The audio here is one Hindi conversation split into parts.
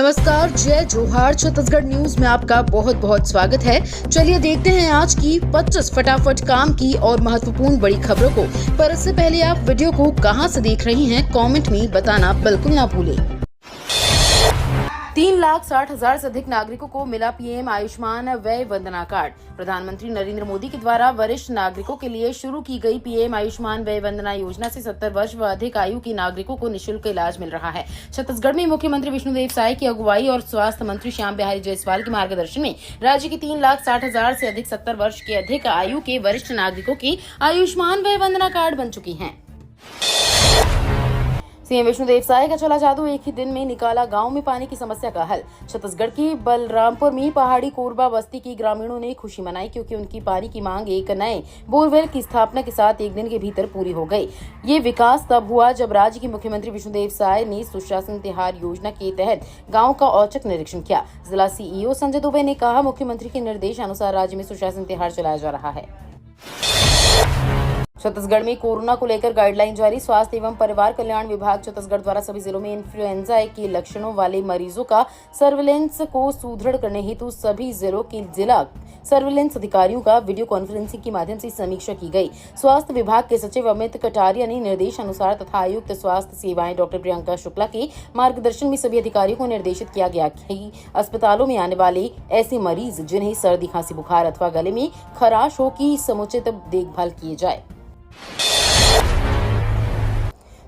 नमस्कार, जय जोहार। छत्तीसगढ़ न्यूज में आपका बहुत बहुत स्वागत है। चलिए देखते हैं आज की 25 फटाफट काम की और महत्वपूर्ण बड़ी खबरों को। पर इससे पहले आप वीडियो को कहां से देख रही हैं, कमेंट में बताना बिल्कुल ना भूलें। 3,60,000 से अधिक नागरिकों को मिला पीएम आयुष्मान व्यय वंदना कार्ड। प्रधानमंत्री नरेंद्र मोदी के द्वारा वरिष्ठ नागरिकों के लिए शुरू की गई पीएम आयुष्मान व्यय वंदना योजना से 70 वर्ष व अधिक आयु के नागरिकों को निःशुल्क इलाज मिल रहा है। छत्तीसगढ़ में मुख्यमंत्री विष्णुदेव साय की अगुवाई और स्वास्थ्य मंत्री श्याम बिहारी जायसवाल के मार्गदर्शन में राज्य के 3,60,000 से अधिक 70 वर्ष के अधिक आयु के वरिष्ठ नागरिकों की आयुष्मान व्यय वंदना कार्ड बन चुकी है। सीएम विष्णुदेव साय का चला जादू, एक ही दिन में निकाला गांव में पानी की समस्या का हल। छत्तीसगढ़ की बलरामपुर में पहाड़ी कोरबा बस्ती की ग्रामीणों ने खुशी मनाई क्योंकि उनकी पानी की मांग एक नए बोरवेल की स्थापना के साथ एक दिन के भीतर पूरी हो गई। ये विकास तब हुआ जब राज्य के मुख्यमंत्री विष्णुदेव साय ने सुशासन तिहार योजना के तहत गाँव का औचक निरीक्षण किया। जिला सीईओ संजय दुबे ने कहा, मुख्यमंत्री के निर्देश अनुसार राज्य में सुशासन तिहार चलाया जा रहा है। छत्तीसगढ़ में कोरोना को लेकर गाइडलाइन जारी। स्वास्थ्य एवं परिवार कल्याण विभाग छत्तीसगढ़ द्वारा सभी जिलों में इन्फ्लुएंजा के लक्षणों वाले मरीजों का सर्विलेंस को सुदृढ़ करने हेतु सभी जिलों के जिला सर्विलेंस अधिकारियों का वीडियो कॉन्फ्रेंसिंग के माध्यम से समीक्षा की गई। स्वास्थ्य विभाग के सचिव अमित कटारिया ने निर्देश अनुसार तथा आयुक्त स्वास्थ्य सेवाएं डॉक्टर प्रियंका शुक्ला के मार्गदर्शन में सभी अधिकारियों को निर्देशित किया गया कि अस्पतालों में आने वाले ऐसे मरीज जिन्हें सर्दी, खांसी, बुखार अथवा गले में खराश हो की समुचित देखभाल किए जाए।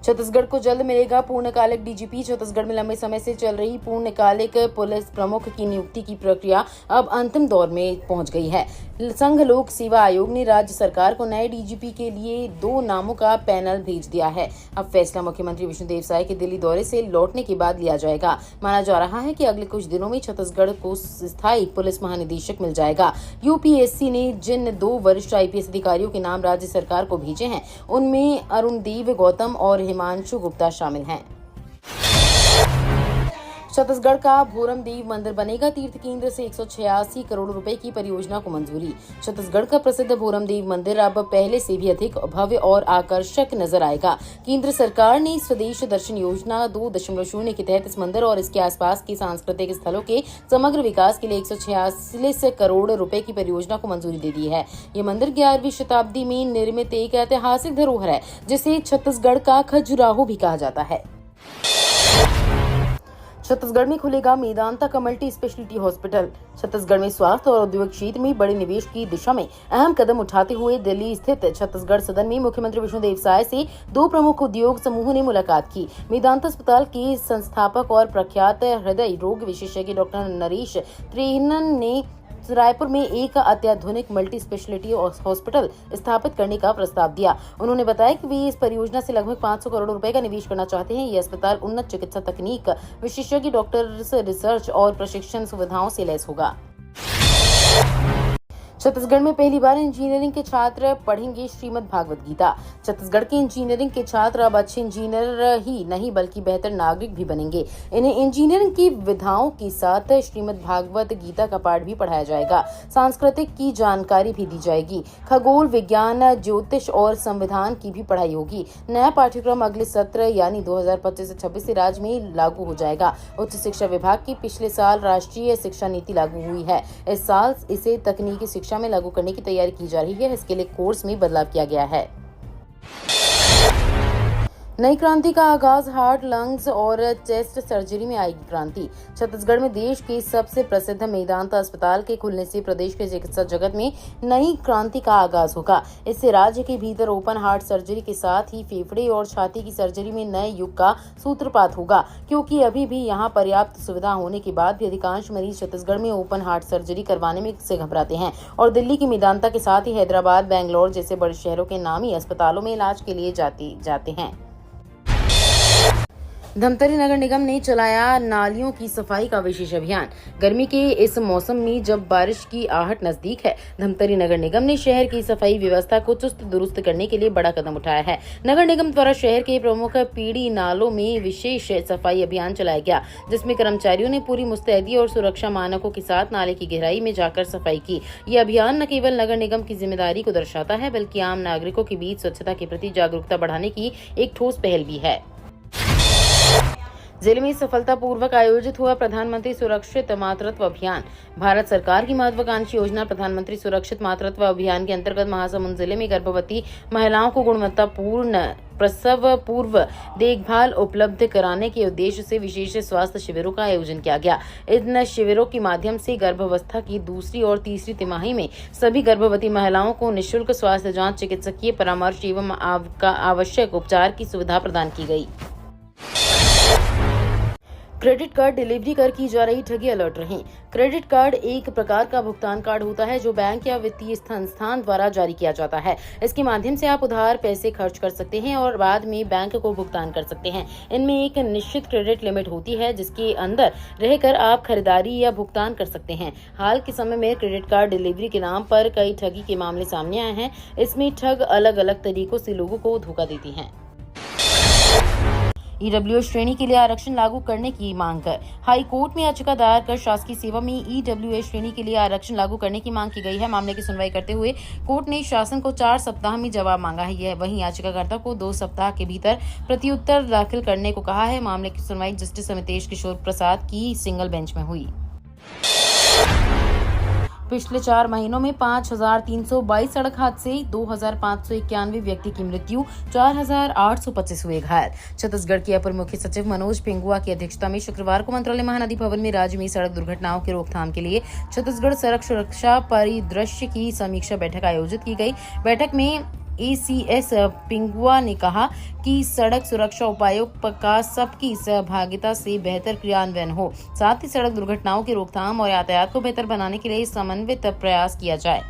छत्तीसगढ़ को जल्द मिलेगा पूर्णकालिक डीजीपी। छत्तीसगढ़ में लंबे समय से चल रही पूर्णकालिक पुलिस प्रमुख की नियुक्ति की प्रक्रिया अब अंतिम दौर में पहुंच गई है। संघ लोक सेवा आयोग ने राज्य सरकार को नए डीजीपी के लिए 2 नामों का पैनल भेज दिया है। अब फैसला मुख्यमंत्री विष्णुदेव साय के दिल्ली दौरे से लौटने के बाद लिया जाएगा। माना जा रहा है कि अगले कुछ दिनों में छत्तीसगढ़ को स्थायी पुलिस महानिदेशक मिल जाएगा। यूपीएससी ने जिन 2 वरिष्ठ आईपीएस अधिकारियों के नाम राज्य सरकार को भेजे हैं, उनमें अरुणदेव गौतम और हिमांशु गुप्ता शामिल हैं। छत्तीसगढ़ का भोरमदेव मंदिर बनेगा तीर्थ केंद्र से 186 करोड़ रुपए की परियोजना को मंजूरी। छत्तीसगढ़ का प्रसिद्ध भोरमदेव मंदिर अब पहले से भी अधिक भव्य और आकर्षक नजर आएगा। केंद्र सरकार ने स्वदेश दर्शन योजना 2.0 के तहत इस मंदिर और इसके आसपास के सांस्कृतिक स्थलों के समग्र विकास के लिए 146 करोड़ रुपए की परियोजना को मंजूरी दे दी है। ये मंदिर 11वीं शताब्दी में निर्मित एक ऐतिहासिक धरोहर है, जिसे छत्तीसगढ़ का खजुराहो भी कहा जाता है। छत्तीसगढ़ में खुलेगा मेदांता का मल्टी स्पेशलिटी हॉस्पिटल। छत्तीसगढ़ में स्वास्थ्य और औद्योगिक क्षेत्र में बड़े निवेश की दिशा में अहम कदम उठाते हुए दिल्ली स्थित छत्तीसगढ़ सदन में मुख्यमंत्री विष्णुदेव साय से 2 प्रमुख उद्योग समूहों ने मुलाकात की। मेदांता अस्पताल के संस्थापक और प्रख्यात हृदय रोग विशेषज्ञ डॉक्टर नरेश त्रिहनन ने रायपुर में एक अत्याधुनिक मल्टी स्पेशलिटी हॉस्पिटल स्थापित करने का प्रस्ताव दिया। उन्होंने बताया कि वे इस परियोजना से लगभग 500 करोड़ रुपए का निवेश करना चाहते हैं। ये अस्पताल उन्नत चिकित्सा तकनीक, विशेषज्ञ डॉक्टर्स, रिसर्च और प्रशिक्षण सुविधाओं से लैस होगा। छत्तीसगढ़ में पहली बार इंजीनियरिंग के छात्र पढ़ेंगे श्रीमद् भागवत गीता। छत्तीसगढ़ के इंजीनियरिंग के छात्र अब अच्छे इंजीनियर ही नहीं बल्कि बेहतर नागरिक भी बनेंगे। इन्हें इंजीनियरिंग की विधाओं के साथ श्रीमद् भागवत गीता का पाठ भी पढ़ाया जाएगा। सांस्कृतिक की जानकारी भी दी जाएगी। खगोल विज्ञान, ज्योतिष और संविधान की भी पढ़ाई होगी। नया पाठ्यक्रम अगले सत्र यानी 2025-26 से राज्य में लागू हो जाएगा। उच्च शिक्षा विभाग की पिछले साल राष्ट्रीय शिक्षा नीति लागू हुई है। इस साल इसे तकनीकी शिक्षा में लागू करने की तैयारी की जा रही है। इसके लिए कोर्स में बदलाव किया गया है। नई क्रांति का आगाज, हार्ट, लंग्स और चेस्ट सर्जरी में आएगी क्रांति। छत्तीसगढ़ में देश के सबसे प्रसिद्ध मेदांता अस्पताल के खुलने से प्रदेश के चिकित्सा जगत में नई क्रांति का आगाज होगा। इससे राज्य के भीतर ओपन हार्ट सर्जरी के साथ ही फेफड़े और छाती की सर्जरी में नए युग का सूत्रपात होगा, क्योंकि अभी भी यहाँ पर्याप्त सुविधा होने के बाद भी अधिकांश मरीज छत्तीसगढ़ में ओपन हार्ट सर्जरी करवाने में से घबराते हैं और दिल्ली की मेदांता के साथ ही हैदराबाद, बेंगलोर जैसे बड़े शहरों के नामी अस्पतालों में इलाज के लिए जाते हैं। धमतरी नगर निगम ने चलाया नालियों की सफाई का विशेष अभियान। गर्मी के इस मौसम में जब बारिश की आहट नजदीक है, धमतरी नगर निगम ने शहर की सफाई व्यवस्था को चुस्त दुरुस्त करने के लिए बड़ा कदम उठाया है। नगर निगम द्वारा शहर के प्रमुख पीढ़ी नालों में विशेष सफाई अभियान चलाया गया, जिसमें कर्मचारियों ने पूरी मुस्तैदी और सुरक्षा मानकों के साथ नाले की गहराई में जाकर सफाई की। ये अभियान न केवल नगर निगम की जिम्मेदारी को दर्शाता है, बल्कि आम नागरिकों के बीच स्वच्छता के प्रति जागरूकता बढ़ाने की एक ठोस पहल भी है। जिले में सफलतापूर्वक आयोजित हुआ प्रधानमंत्री सुरक्षित मातृत्व अभियान। भारत सरकार की महत्वाकांक्षी योजना प्रधानमंत्री सुरक्षित मातृत्व अभियान के अंतर्गत महासमुंद जिले में गर्भवती महिलाओं को गुणवत्तापूर्ण प्रसव पूर्व देखभाल उपलब्ध कराने के उद्देश्य से विशेष स्वास्थ्य शिविरों का आयोजन किया गया। इन शिविरों के माध्यम से गर्भावस्था की दूसरी और तीसरी तिमाही में सभी गर्भवती महिलाओं को निःशुल्क स्वास्थ्य जांच, चिकित्सकीय परामर्श एवं आवश्यक उपचार की सुविधा प्रदान की गई। क्रेडिट कार्ड डिलीवरी कर की जा रही ठगी, अलर्ट रहें। क्रेडिट कार्ड एक प्रकार का भुगतान कार्ड होता है जो बैंक या वित्तीय संस्थान द्वारा जारी किया जाता है। इसके माध्यम से आप उधार पैसे खर्च कर सकते हैं और बाद में बैंक को भुगतान कर सकते हैं। इनमें एक निश्चित क्रेडिट लिमिट होती है जिसके अंदर रहकर आप खरीदारी या भुगतान कर सकते हैं। हाल के समय में क्रेडिट कार्ड डिलीवरी के नाम पर कई ठगी के मामले सामने आए हैं। इसमें ठग अलग अलग तरीकों से लोगों को धोखा देती हैं। ईडब्ल्यूएस श्रेणी के लिए आरक्षण लागू करने की मांग कर हाई कोर्ट में याचिका दायर कर शासकीय सेवा में ईडब्ल्यूएस श्रेणी के लिए आरक्षण लागू करने की मांग की गई है। मामले की सुनवाई करते हुए कोर्ट ने शासन को 4 सप्ताह में जवाब मांगा है। वहीं याचिकाकर्ता को 2 सप्ताह के भीतर प्रत्युत्तर दाखिल करने को कहा है। मामले की सुनवाई जस्टिस अमितेश किशोर प्रसाद की सिंगल बेंच में हुई। पिछले 4 महीनों में 5,322 सड़क हादसे, 2,591 व्यक्ति की मृत्यु, 4,825 हुए घायल। छत्तीसगढ़ के अपर मुख्य सचिव मनोज पिंगुआ की अध्यक्षता में शुक्रवार को मंत्रालय महानदी भवन में राज्य में सड़क दुर्घटनाओं की रोकथाम के लिए छत्तीसगढ़ सड़क सुरक्षा परिदृश्य की समीक्षा बैठक आयोजित की गई। बैठक में ACS पिंगुआ ने कहा कि सड़क सुरक्षा उपायों का सबकी सहभागिता से बेहतर क्रियान्वयन हो, साथ ही सड़क दुर्घटनाओं की रोकथाम और यातायात को बेहतर बनाने के लिए समन्वित प्रयास किया जाए।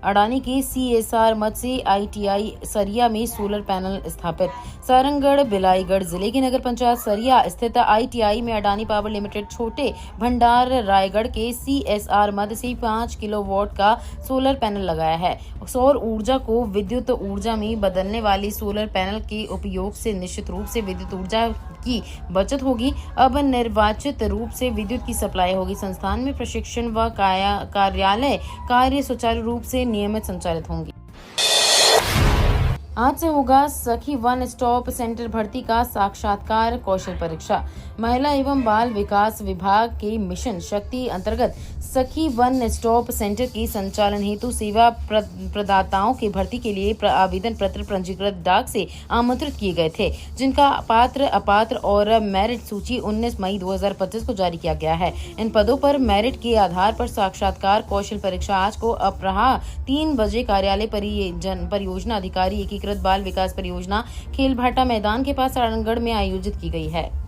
अडानी के CSR मद से ITI सरिया में सोलर पैनल स्थापित। सारंगढ़ बिलाईगढ़ जिले की नगर पंचायत सरिया स्थित ITI में अडानी पावर लिमिटेड छोटे भंडार रायगढ़ के CSR मद से 5 किलोवाट का सोलर पैनल लगाया है। सौर ऊर्जा को विद्युत ऊर्जा में बदलने वाली सोलर पैनल के उपयोग से निश्चित रूप से विद्युत ऊर्जा की बचत होगी। अब निर्वाचित रूप से विद्युत की सप्लाई होगी। संस्थान में प्रशिक्षण व कार्यालय कार्य सुचारू रूप से नियमित संचालित होंगी। आज से होगा सखी वन स्टॉप सेंटर भर्ती का साक्षात्कार कौशल परीक्षा। महिला एवं बाल विकास विभाग के मिशन शक्ति अंतर्गत सखी वन स्टॉप सेंटर के संचालन हेतु सेवा प्रदाताओं के भर्ती के लिए आवेदन पत्र पंजीकृत डाक से आमंत्रित किए गए थे, जिनका पात्र अपात्र और मेरिट सूची 19 मई 2025 को जारी किया गया है। इन पदों पर मेरिट के आधार पर साक्षात्कार कौशल परीक्षा आज को अपराह 3 बजे कार्यालय परियोजना अधिकारी एकीकृत बाल विकास परियोजना खेलभाटा मैदान के पास सारंगढ़ में आयोजित की गई है।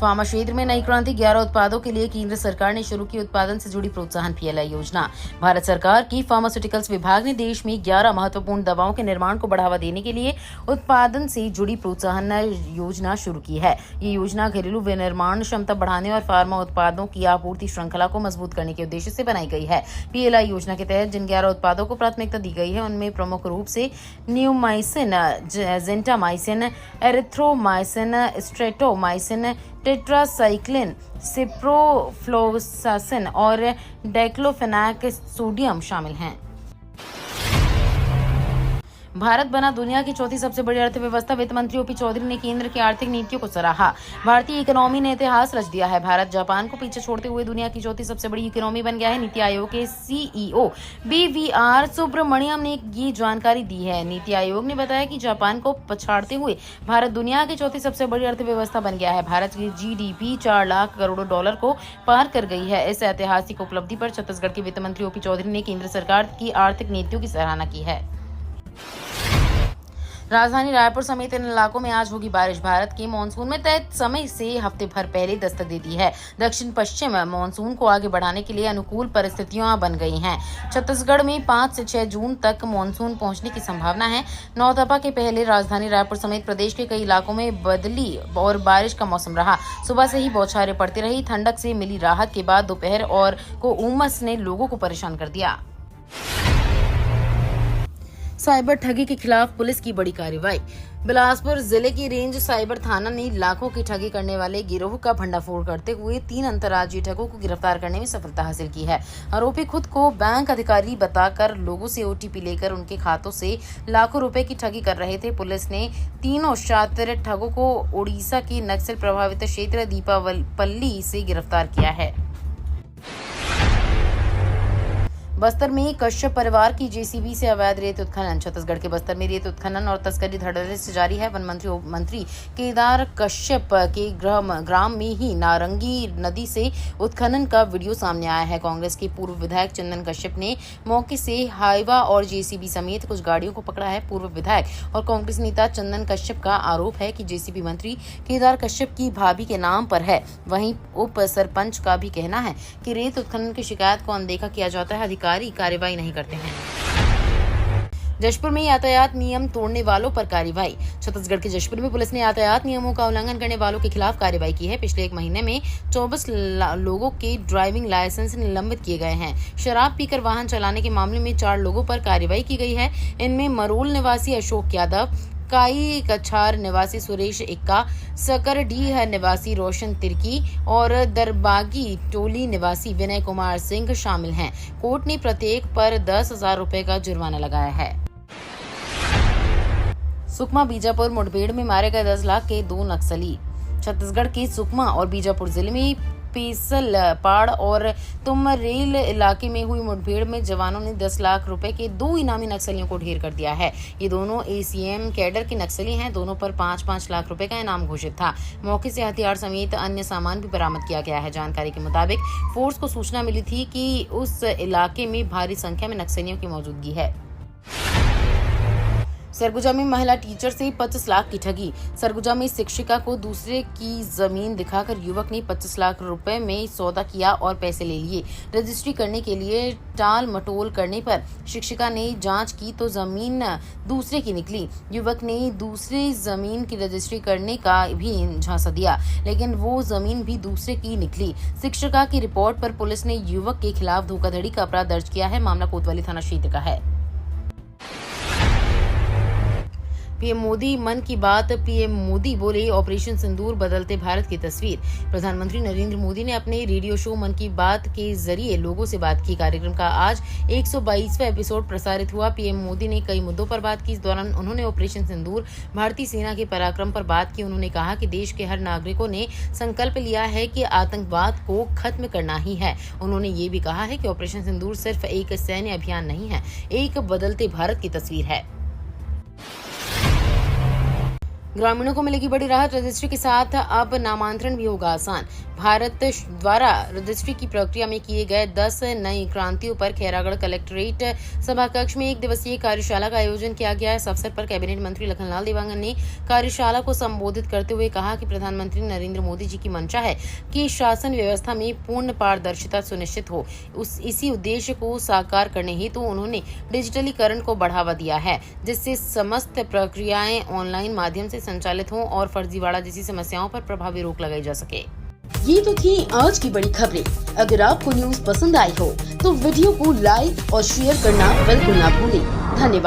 फार्मा क्षेत्र में नई क्रांति, 11 उत्पादों के लिए केंद्र सरकार ने शुरू की उत्पादन से जुड़ी प्रोत्साहन PLI योजना। भारत सरकार की फार्मास्यूटिकल्स विभाग ने देश में 11 महत्वपूर्ण दवाओं के निर्माण को बढ़ावा देने के लिए उत्पादन से जुड़ी प्रोत्साहन योजना शुरू की है। ये योजना घरेलू विनिर्माण क्षमता बढ़ाने और फार्मा उत्पादों की आपूर्ति श्रृंखला को मजबूत करने के उद्देश्य से बनाई गई है। PLI योजना के तहत जिन 11 उत्पादों को प्राथमिकता दी गई है उनमें प्रमुख रूप से neomycin, gentamicin, erythromycin, streptomycin, tetracycline, ciprofloxacin और डाइक्लोफेनाक सोडियम शामिल हैं। भारत बना दुनिया की चौथी सबसे बड़ी अर्थव्यवस्था। वित्त मंत्री OP चौधरी ने केंद्र की आर्थिक नीतियों को सराहा। भारतीय इकोनॉमी ने इतिहास रच दिया है। भारत जापान को पीछे छोड़ते हुए दुनिया की चौथी सबसे बड़ी इकोनॉमी बन गया है। नीति आयोग के CEO BVR सुब्रमण्यम ने ये जानकारी दी है। नीति आयोग ने बताया कि जापान को पछाड़ते हुए भारत दुनिया की चौथी सबसे बड़ी अर्थव्यवस्था बन गया है। भारत की GDP 4 लाख करोड़ डॉलर को पार कर गई है। इस ऐतिहासिक उपलब्धि पर छत्तीसगढ़ के वित्त मंत्री OP चौधरी ने केंद्र सरकार की आर्थिक नीतियों की सराहना की है। राजधानी रायपुर समेत इन इलाकों में आज होगी बारिश। भारत के मानसून में तय समय से हफ्ते भर पहले दस्तक दे दी है। दक्षिण पश्चिम मानसून को आगे बढ़ाने के लिए अनुकूल परिस्थितियां बन गई हैं। छत्तीसगढ़ में 5 से 6 जून तक मानसून पहुंचने की संभावना है। नौतपा के पहले राजधानी रायपुर समेत प्रदेश के कई इलाकों में बदली और बारिश का मौसम रहा। सुबह से ही बौछारें पड़ती रही। ठंडक से मिली राहत के बाद दोपहर और को उमस ने लोगों को परेशान कर दिया। साइबर ठगी के खिलाफ पुलिस की बड़ी कार्रवाई। बिलासपुर जिले की रेंज साइबर थाना ने लाखों की ठगी करने वाले गिरोह का भंडाफोड़ करते हुए 3 अंतर्राज्यीय ठगों को गिरफ्तार करने में सफलता हासिल की है। आरोपी खुद को बैंक अधिकारी बताकर लोगों से ओटीपी लेकर उनके खातों से लाखों रुपए की ठगी कर रहे थे। पुलिस ने तीनों शातिर ठगों को उड़ीसा के नक्सल प्रभावित क्षेत्र दीपावली से गिरफ्तार किया है। बस्तर में कश्यप परिवार की जेसीबी से अवैध रेत उत्खनन। छत्तीसगढ़ के बस्तर में रेत उत्खनन और तस्करी धड़ल्ले से जारी है। वन मंत्री उप मंत्री केदार कश्यप के ग्राम में ही नारंगी नदी से उत्खनन का वीडियो सामने आया है। कांग्रेस के पूर्व विधायक चंदन कश्यप ने मौके से हाइवा और जेसीबी समेत कुछ गाड़ियों को पकड़ा है। पूर्व विधायक और कांग्रेस नेता चंदन कश्यप का आरोप है कि जेसीबी मंत्री केदार कश्यप की भाभी के नाम पर है। वहीं उप सरपंच का भी कहना है कि रेत उत्खनन की शिकायत को अनदेखा किया जाता है, कार्रवाई नहीं करते हैं। जशपुर में यातायात नियम तोड़ने वालों पर कार्रवाई। छत्तीसगढ़ के जशपुर में पुलिस ने यातायात नियमों का उल्लंघन करने वालों के खिलाफ कार्रवाई की है। पिछले 1 महीने में 24 लोगों के ड्राइविंग लाइसेंस निलंबित किए गए हैं। शराब पीकर वाहन चलाने के मामले में 4 लोगों पर कार्रवाई की गई है। इनमें मरोल निवासी अशोक यादव, काई कछार निवासी सुरेश इक्का, सकरडीह निवासी रोशन तिर्की और दरबागी टोली निवासी विनय कुमार सिंह शामिल हैं। कोर्ट ने प्रत्येक पर 10,000 रुपए का जुर्माना लगाया है। सुकमा बीजापुर मुठभेड़ में मारे गए 10 लाख के 2 नक्सली। छत्तीसगढ़ के सुकमा और बीजापुर जिले में पेसल पाड़ और तुमरेल इलाके में हुई मुठभेड़ में जवानों ने 10 लाख रुपए के 2 इनामी नक्सलियों को ढेर कर दिया है। ये दोनों एसीएम कैडर के नक्सली हैं। दोनों पर 5-5 लाख रुपए का इनाम घोषित था। मौके से हथियार समेत अन्य सामान भी बरामद किया गया है। जानकारी के मुताबिक फोर्स को सूचना मिली थी कि उस इलाके में भारी संख्या में नक्सलियों की मौजूदगी है। सरगुजा में महिला टीचर से 25 लाख की ठगी। सरगुजा में शिक्षिका को दूसरे की जमीन दिखाकर युवक ने 25 लाख रुपए में सौदा किया और पैसे ले लिए। रजिस्ट्री करने के लिए टाल मटोल करने पर शिक्षिका ने जांच की तो जमीन दूसरे की निकली। युवक ने दूसरी जमीन की रजिस्ट्री करने का भी झांसा दिया, लेकिन वो जमीन भी दूसरे की निकली। शिक्षिका की रिपोर्ट पर पुलिस ने युवक के खिलाफ धोखाधड़ी का अपराध दर्ज किया है। मामला कोतवाली थाना क्षेत्र का है। पीएम मोदी मन की बात। पीएम मोदी बोले, ऑपरेशन सिंदूर बदलते भारत की तस्वीर। प्रधानमंत्री नरेंद्र मोदी ने अपने रेडियो शो मन की बात के जरिए लोगों से बात की। कार्यक्रम का आज 122वां एपिसोड प्रसारित हुआ। पीएम मोदी ने कई मुद्दों पर बात की। इस दौरान उन्होंने ऑपरेशन सिंदूर, भारतीय सेना के पराक्रम पर बात की। उन्होंने कहा कि देश के हर नागरिकों ने संकल्प लिया है कि आतंकवाद को खत्म करना ही है। उन्होंने ये भी कहा है कि ऑपरेशन सिंदूर सिर्फ एक सैन्य अभियान नहीं है, एक बदलते भारत की तस्वीर है। ग्रामीणों को मिलेगी बड़ी राहत। रजिस्ट्री के साथ अब नामांतरण भी होगा आसान। भारत द्वारा रजिस्ट्री की प्रक्रिया में किए गए 10 नई क्रांतियों पर खैरागढ़ कलेक्ट्रेट सभाकक्ष में 1 दिवसीय कार्यशाला का आयोजन किया गया। इस अवसर पर कैबिनेट मंत्री लखनलाल देवांगन ने कार्यशाला को संबोधित करते हुए कहा कि प्रधानमंत्री नरेंद्र मोदी जी की मंशा है कि शासन व्यवस्था में पूर्ण पारदर्शिता सुनिश्चित हो। इसी उद्देश्य को साकार करने हेतु उन्होंने डिजिटलीकरण को बढ़ावा दिया है, जिससे समस्त प्रक्रियाएं ऑनलाइन माध्यम से संचालित हों और फर्जीवाड़ा जैसी समस्याओं पर प्रभावी रोक लगाई जा सके। ये तो थी आज की बड़ी खबरें। अगर आपको न्यूज पसंद आई हो तो वीडियो को लाइक और शेयर करना बिल्कुल ना भूलें। धन्यवाद।